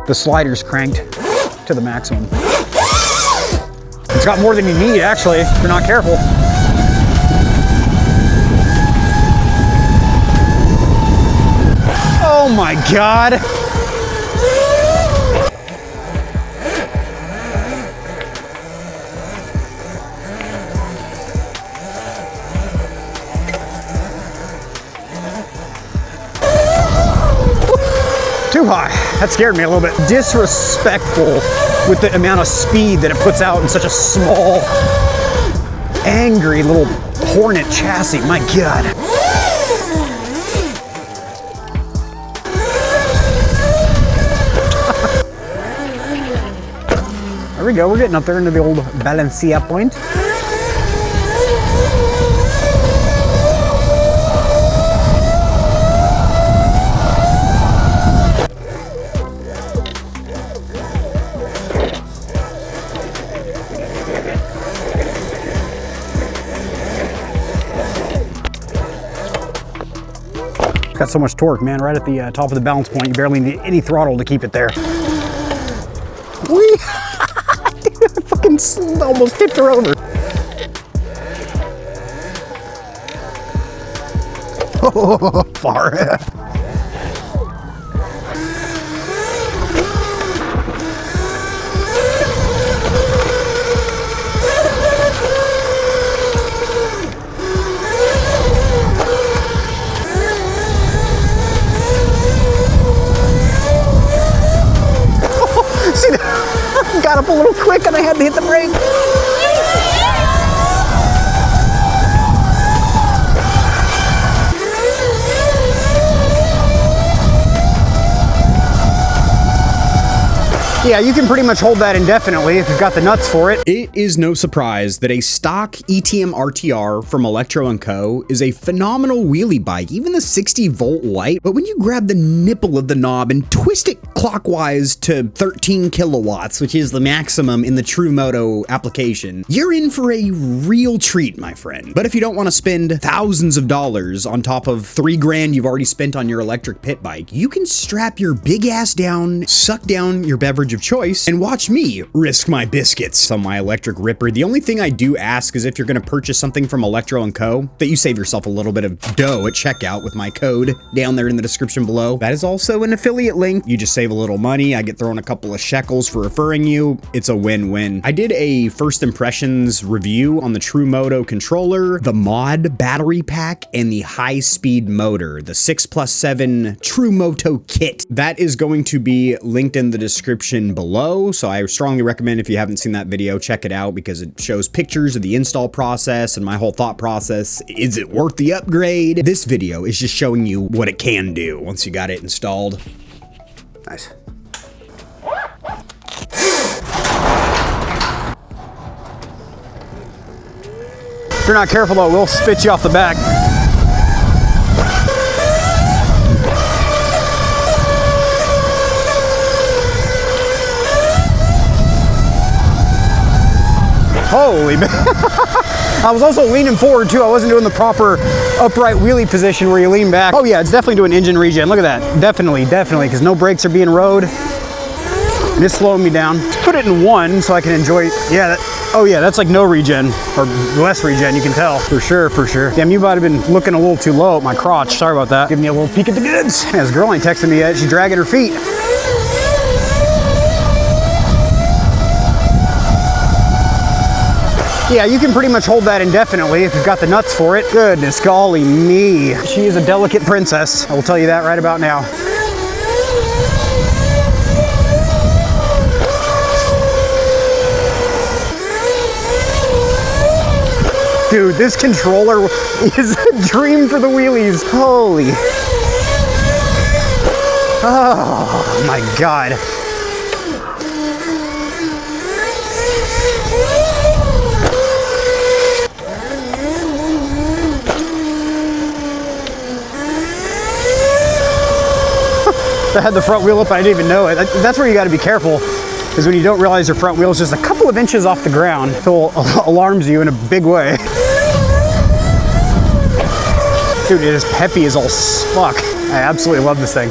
the slider's cranked to the maximum. It's got more than you need, actually, if you're not careful. Oh my God. Too high. That scared me a little bit. Disrespectful with the amount of speed that it puts out in such a small, angry little Hornet chassis. My God. There we go. We're getting up there into the old Balancia point. Got so much torque, man, right at the top of the balance point. You barely need any throttle to keep it there. Whee! Dude, I fucking almost tipped her over. Oh, far. Got up a little quick and I had to hit the brake. Yeah, you can pretty much hold that indefinitely if you've got the nuts for it. It is no surprise that a stock ETM RTR from Electro & Co. is a phenomenal wheelie bike, even the 60-volt light. But when you grab the nipple of the knob and twist it clockwise to 13 kilowatts, which is the maximum in the TruMoto application, you're in for a real treat, my friend. But if you don't want to spend thousands of dollars on top of $3,000 you've already spent on your electric pit bike, you can strap your big ass down, suck down your beverage of choice, and watch me risk my biscuits on my electric ripper. The only thing I do ask is if you're going to purchase something from Electro & Co., that you save yourself a little bit of dough at checkout with my code down there in the description below. That is also an affiliate link. You just save a little money. I get thrown a couple of shekels for referring you. It's a win-win. I did a first impressions review on the TruMoto controller, the mod battery pack, and the high-speed motor, the 6+7 TruMoto kit. That is going to be linked in the description below, so I strongly recommend, if you haven't seen that video, check it out because it shows pictures of the install process and my whole thought process. Is it worth the upgrade? This video is just showing you what it can do once you got it installed. Nice. If you're not careful though, we'll spit you off the back. Holy man. I was also leaning forward too. I wasn't doing the proper upright wheelie position where you lean back. Oh yeah, it's definitely doing engine regen. Look at that. Definitely, because no brakes are being rode. And it's slowing me down. Put it in 1 so I can enjoy it. Yeah, oh yeah, that's like no regen, or less regen, you can tell. For sure, for sure. Damn, you might have been looking a little too low at my crotch. Sorry about that. Give me a little peek at the goods. Yeah, this girl ain't texting me yet. She's dragging her feet. Yeah, you can pretty much hold that indefinitely if you've got the nuts for it. Goodness golly me. She is a delicate princess. I will tell you that right about now. Dude, this controller is a dream for the wheelies. Holy. Oh my God. I had the front wheel up, I didn't even know it. That's where you got to be careful, is when you don't realize your front wheel is just a couple of inches off the ground. It alarms you in a big way. Dude, it is peppy as all fuck. I absolutely love this thing.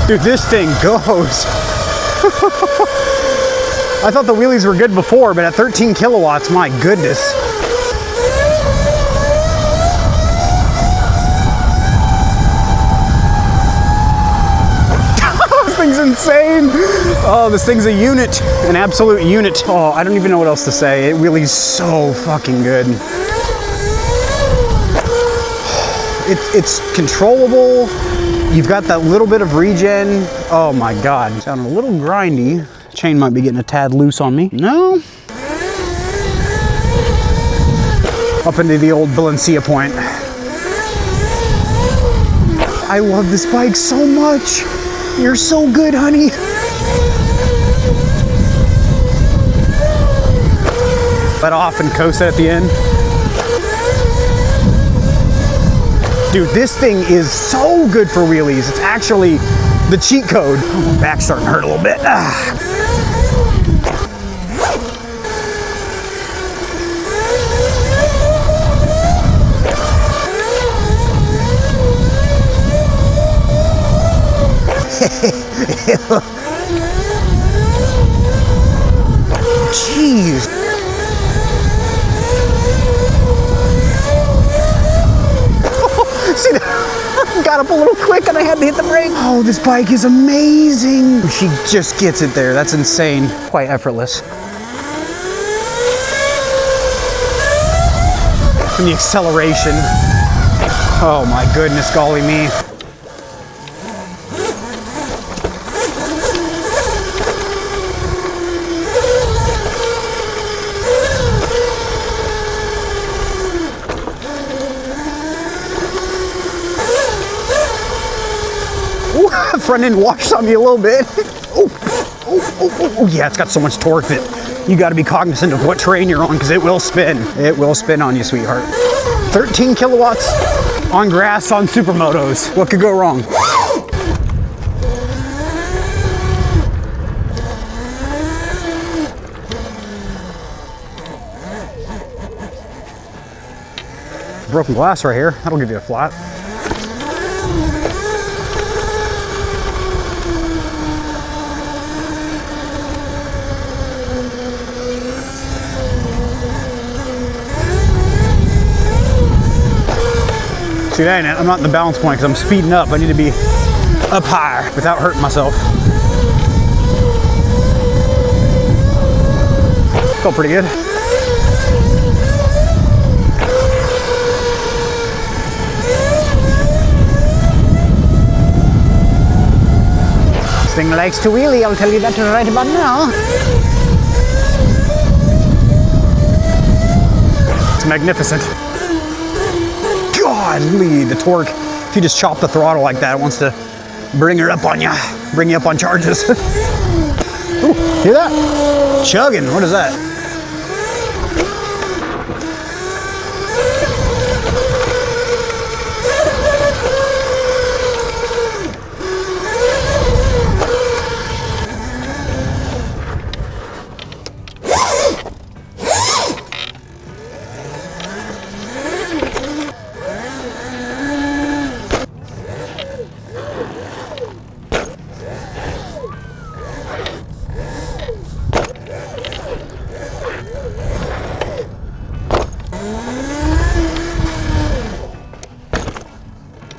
Dude, this thing goes. I thought the wheelies were good before, but at 13 kilowatts, my goodness. This thing's insane. Oh, this thing's a unit, an absolute unit. Oh, I don't even know what else to say. It wheelies so fucking good. It's controllable. You've got that little bit of regen. Oh my God, sounding a little grindy. Chain might be getting a tad loose on me. No. Up into the old Balenciaga point. I love this bike so much. You're so good, honey. Let off and coast it at the end. Dude, this thing is so good for wheelies. It's actually the cheat code. Oh, my back's starting to hurt a little bit. Jeez. See that? Got up a little quick and I had to hit the brake. Oh, this bike is amazing. She just gets it there. That's insane. Quite effortless. And the acceleration. Oh my goodness, golly me. Front end washed on me a little bit. Oh, yeah, it's got so much torque that you got to be cognizant of what terrain you're on because it will spin. It will spin on you, sweetheart. 13 kilowatts on grass on supermotos. What could go wrong? Broken glass right here. That'll give you a flat. See, that ain't it. I'm not in the balance point because I'm speeding up. I need to be up higher without hurting myself. Felt pretty good. This thing likes to wheelie, I'll tell you that right about now. It's magnificent. Godly, the torque. If you just chop the throttle like that, it wants to bring her up on you, bring you up on charges. Ooh, hear that? Chugging, what is that?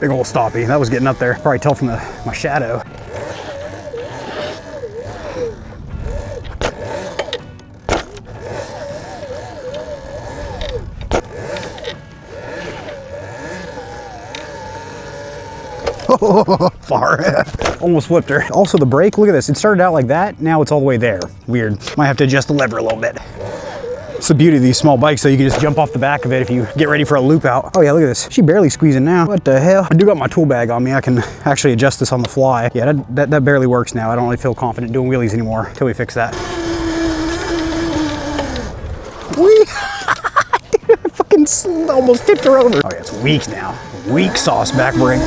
Big old stoppy. That was getting up there. Probably tell from my shadow. Far. Almost flipped her. Also the brake, look at this. It started out like that. Now it's all the way there. Weird. Might have to adjust the lever a little bit. It's the beauty of these small bikes, so you can just jump off the back of it if you get ready for a loop out. Oh yeah, look at this. She barely squeezing now. What the hell? I do got my tool bag on me. I can actually adjust this on the fly. Yeah, that barely works now. I don't really feel confident doing wheelies anymore until we fix that. Whee! Dude, I fucking almost tipped her over. Oh yeah, it's weak now. Weak sauce back brake.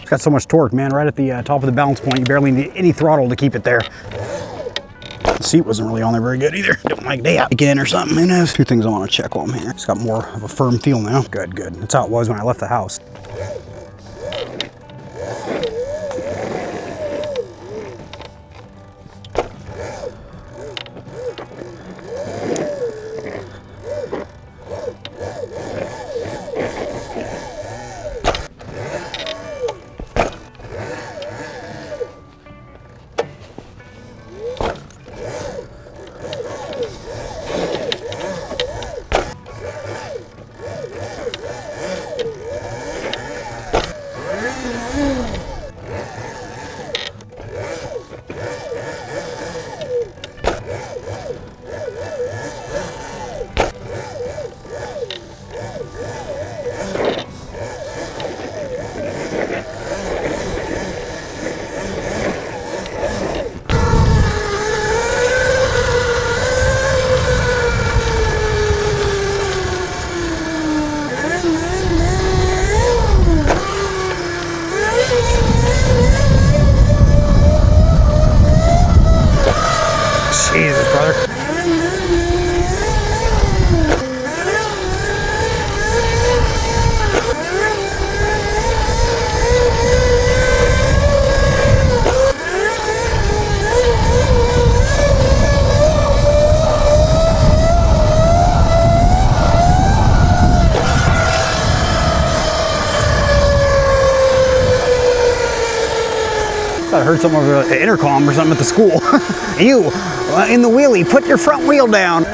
It's got so much torque, man, right at the top of the balance point. You barely need any throttle to keep it there. The seat wasn't really on there very good either. Don't like that again or something. Who knows? Two things I want to check while I'm here. It's got more of a firm feel now. Good, good. That's how it was when I left the house. Jesus, brother. I heard something over the intercom or something at the school. You, in the wheelie, put your front wheel down.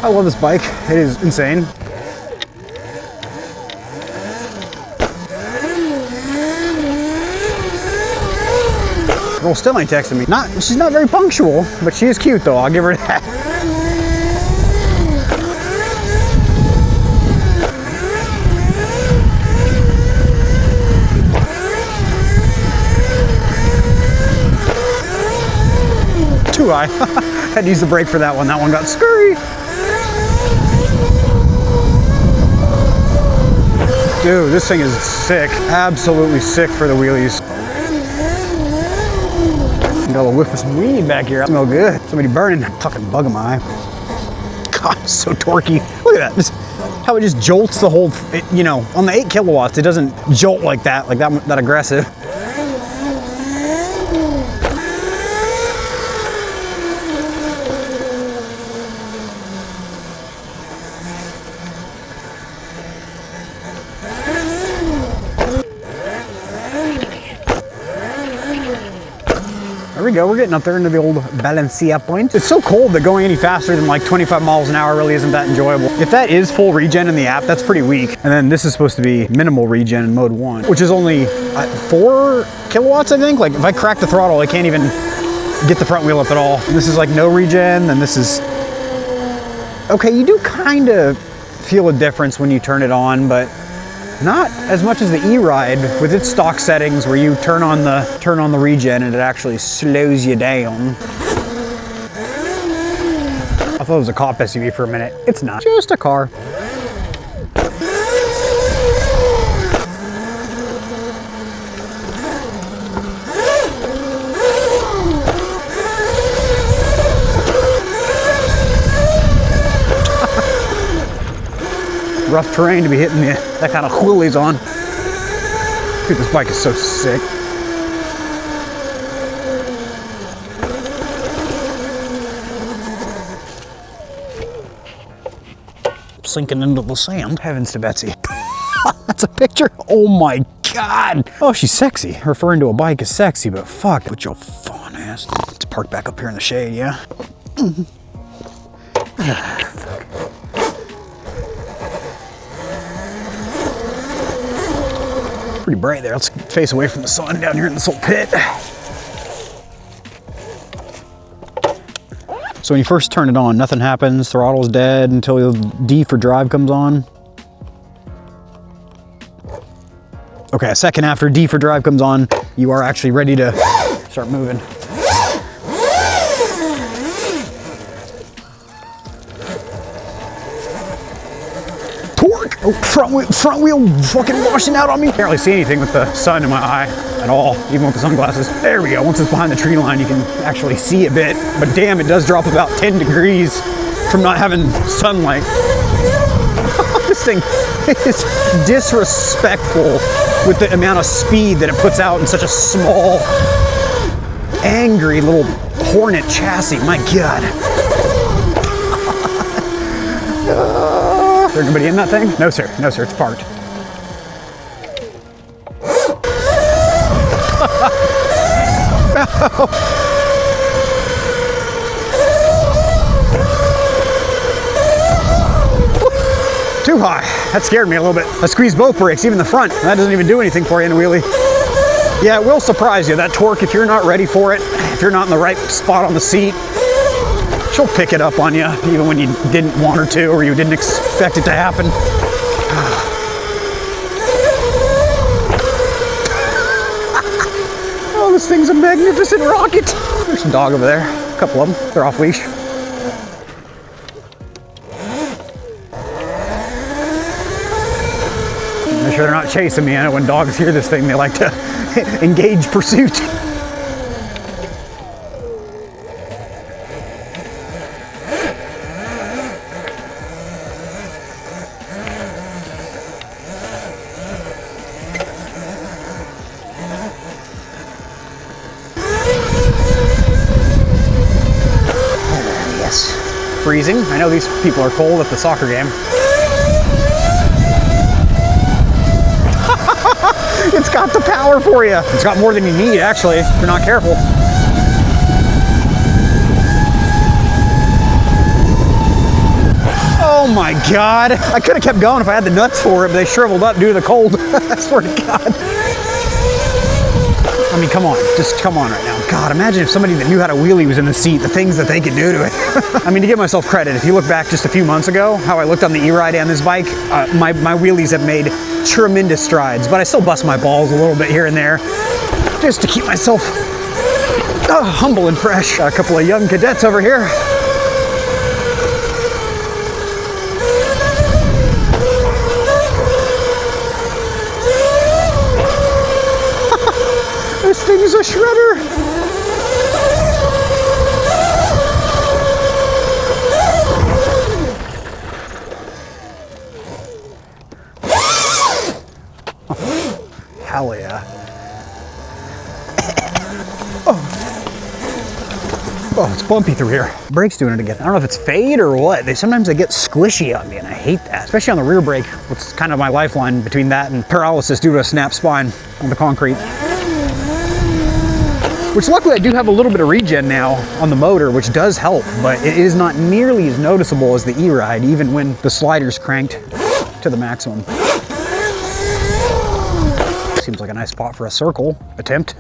I love this bike. It is insane. Girl still ain't texting me. She's not very punctual, but she is cute though. I'll give her that. Too high. Had to use the brake for that one. That one got scurry. Dude, this thing is sick. Absolutely sick for the wheelies. Got a whiff of some weed back here. I smell good. Somebody burning. Fucking bug in my eye. God, it's so torquey. Look at that. Just how it just jolts the whole, you know, on the 8 kilowatts, it doesn't jolt like that aggressive. There we go, we're getting up there into the old Balancia point. It's so cold that going any faster than like 25 miles an hour really isn't that enjoyable. If that is full regen in the app, that's pretty weak. And then this is supposed to be minimal regen in mode 1, which is only 4 kilowatts, I think. Like if I crack the throttle, I can't even get the front wheel up at all. And this is like no regen, and this is, okay, you do kind of feel a difference when you turn it on, but not as much as the E-Ride with its stock settings where you turn on the regen and it actually slows you down. I thought it was a cop SUV for a minute. It's not. Just a car. Rough terrain to be hitting that kind of wheelies on. Dude, this bike is so sick. Sinking into the sand. Heavens to Betsy. That's a picture? Oh my God. Oh, she's sexy. Referring to a bike as sexy, but fuck. Put your fawn ass. Let's park back up here in the shade, yeah? Pretty bright there. Let's face away from the sun down here in this little pit. So when you first turn it on, nothing happens. Throttle's dead until D for drive comes on. Okay, a second after D for drive comes on, you are actually ready to start moving. torque. Oh, front wheel fucking washing out on me. Can't really see anything with the sun in my eye at all, even with the sunglasses. There we go. Once it's behind the tree line, you can actually see a bit. But damn, it does drop about 10 degrees from not having sunlight. This thing is disrespectful with the amount of speed that it puts out in such a small, angry little Hornet chassis. My God. Is there anybody in that thing? No, sir. No, sir. It's parked. Too high. That scared me a little bit. I squeezed both brakes, even the front. That doesn't even do anything for you in a wheelie. Yeah, it will surprise you. That torque, if you're not ready for it, if you're not in the right spot on the seat, she'll pick it up on you, even when you didn't want her to, or you didn't expect it to happen. Oh, this thing's a magnificent rocket. There's a dog over there. A couple of them. They're off leash. Make sure they're not chasing me. I know when dogs hear this thing, they like to engage pursuit. Yes. Freezing. I know these people are cold at the soccer game. It's got the power for you. It's got more than you need, actually, if you're not careful. Oh my God. I could have kept going if I had the nuts for it, but they shriveled up due to the cold. I swear to God. I mean, come on, just come on right now. God, imagine if somebody that knew how to wheelie was in the seat, the things that they could do to it. I mean, to give myself credit, if you look back just a few months ago, how I looked on the e-ride and this bike, my wheelies have made tremendous strides, but I still bust my balls a little bit here and there, just to keep myself humble and fresh. Got a couple of young cadets over here. This thing is a shredder. Hell yeah. Oh, it's bumpy through here. Brake's doing it again. I don't know if it's fade or what. Sometimes they get squishy on me and I hate that. Especially on the rear brake, which is kind of my lifeline between that and paralysis due to a snap spine on the concrete. Which luckily I do have a little bit of regen now on the motor, which does help, but it is not nearly as noticeable as the e-ride, even when the slider's cranked to the maximum. Seems like a nice spot for a circle attempt.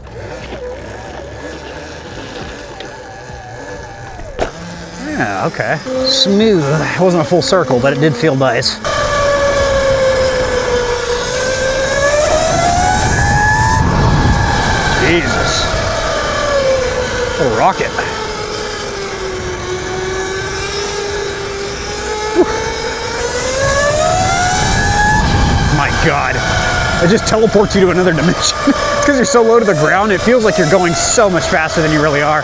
Yeah, okay. Smooth. It wasn't a full circle, but it did feel nice. Jesus. What a rocket. Whew. My God. It just teleports you to another dimension. It's because you're so low to the ground, it feels like you're going so much faster than you really are.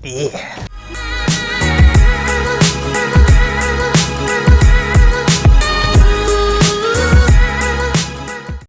Yeah.